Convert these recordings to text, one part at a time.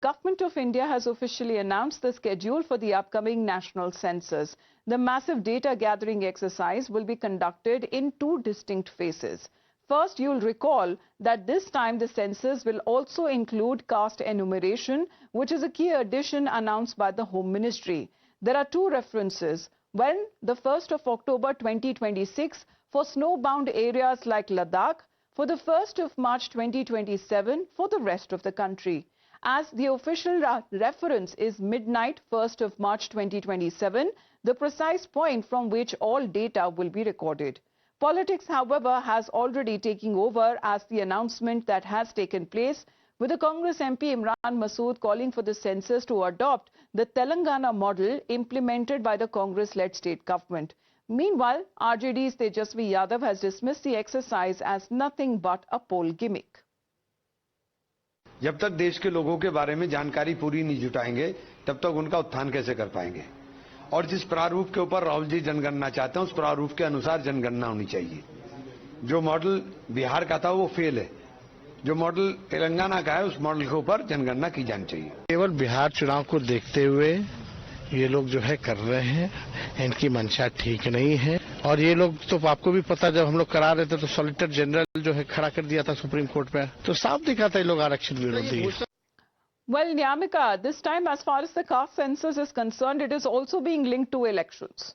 Government of India has officially announced the schedule for the upcoming national census. The massive data gathering exercise will be conducted in two distinct phases. First, you'll recall that this time the census will also include caste enumeration, which is a key addition announced by the Home Ministry. There are two references. One, the 1st of October 2026 for snowbound areas like Ladakh, for the 1st of March 2027 for the rest of the country. As the official reference is midnight 1st of March 2027, the precise point from which all data will be recorded. Politics, however, has already taken over as the announcement that has taken place, with the Congress MP Imran Masood calling for the census to adopt the Telangana model implemented by the Congress-led state government. Meanwhile, RJD's Tejasvi Yadav has dismissed the exercise as nothing but a poll gimmick. जब तक देश के लोगों के बारे में जानकारी पूरी नहीं जुटाएंगे तब तक उनका उत्थान कैसे कर पाएंगे। और जिस प्रारूप के ऊपर राहुल जी जनगणना चाहते हैं उस प्रारूप के अनुसार जनगणना होनी चाहिए। जो मॉडल बिहार का था वो फेल है, जो मॉडल तेलंगाना का है उस मॉडल के ऊपर जनगणना की जानी चाहिए। केवल बिहार चुनाव को देखते हुए ये लोग जो है कर रहे हैं, इनकी मंशा ठीक नहीं है। और ये लोग तो आपको भी पता, जब हम लोग करा रहे थे तो सॉलिसिटर जनरल जो है खड़ा कर दिया था सुप्रीम कोर्ट में, तो साफ दिखा था ये लोग आरक्षण विरोधी है। Well, Nyamika, this time as far as the caste census is concerned, it is also being linked to elections.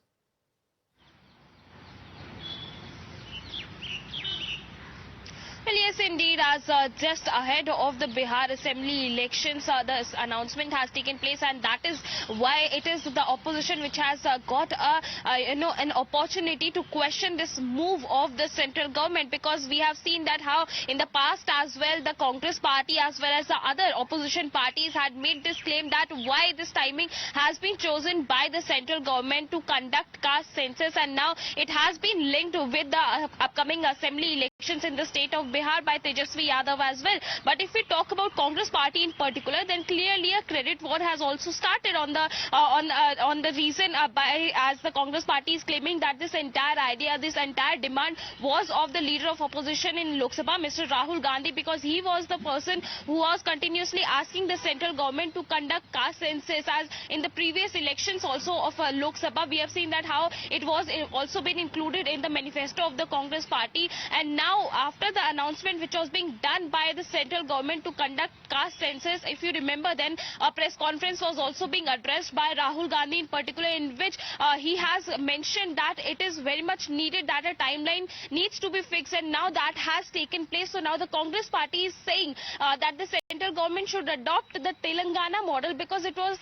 Well, yes, indeed, as just ahead of the Bihar Assembly elections, this announcement has taken place, and that is why it is the opposition which has got an opportunity to question this move of the central government, because we have seen that how in the past as well the Congress party as well as the other opposition parties had made this claim that why this timing has been chosen by the central government to conduct caste census, and now it has been linked with the upcoming assembly elections in the state of Bihar by Tejasvi Yadav as well. But if we talk about Congress party in particular, then clearly a credit war has also started on the reason as the Congress party is claiming that this entire idea, this entire demand was of the leader of opposition in Lok Sabha, Mr. Rahul Gandhi, because he was the person who was continuously asking the central government to conduct caste census. As in the previous elections also of Lok Sabha, we have seen that how it was also been included in the manifesto of the Congress party, and now after the announcement which was being done by the central government to conduct caste census, if you remember, then a press conference was also being addressed by Rahul Gandhi in particular, in which he has mentioned that it is very much needed that a timeline needs to be fixed, and now that has taken place. So now the Congress party is saying that the central government should adopt the Telangana model, because it was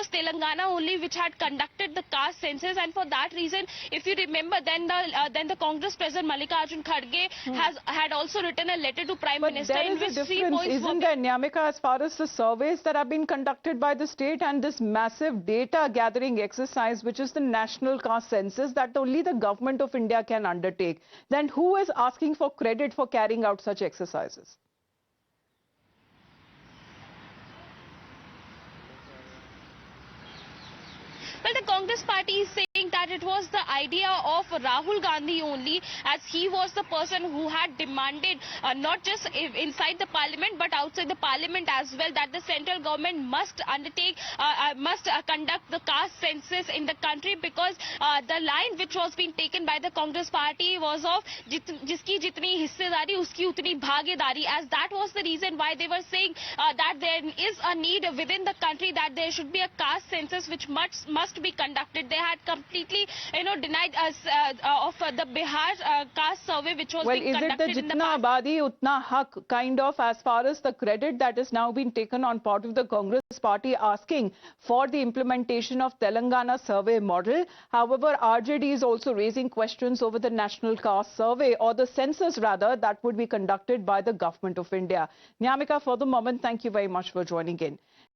Telangana only which had conducted the caste census, and for that reason, if you remember, then the Congress president Mallikarjun Kharge had also written a letter to Prime Minister in which 3 points isn't there, Nyamika, as far as the surveys that have been conducted by the state and this massive data gathering exercise, which is the national caste census that only the government of India can undertake, then who is asking for credit for carrying out such exercises? Well, the Congress party is saying that it was the idea of Rahul Gandhi only, as he was the person who had demanded not just inside the parliament but outside the parliament as well, that the central government must undertake, conduct the caste census in the country, because the line which was being taken by the Congress party was of jiski jitni hissedari uski utni bhagedari, as that was the reason why they were saying that there is a need within the country that there should be a caste census which must be conducted. They had completely denied us of the Bihar caste survey which was being conducted in the past. Well, is it the jitna abadi utna hak kind of, as far as the credit that is now being taken on part of the Congress party asking for the implementation of Telangana survey model? However, RJD is also raising questions over the national caste survey, or the census rather, that would be conducted by the government of India. Nyamika, for the moment, thank you very much for joining in.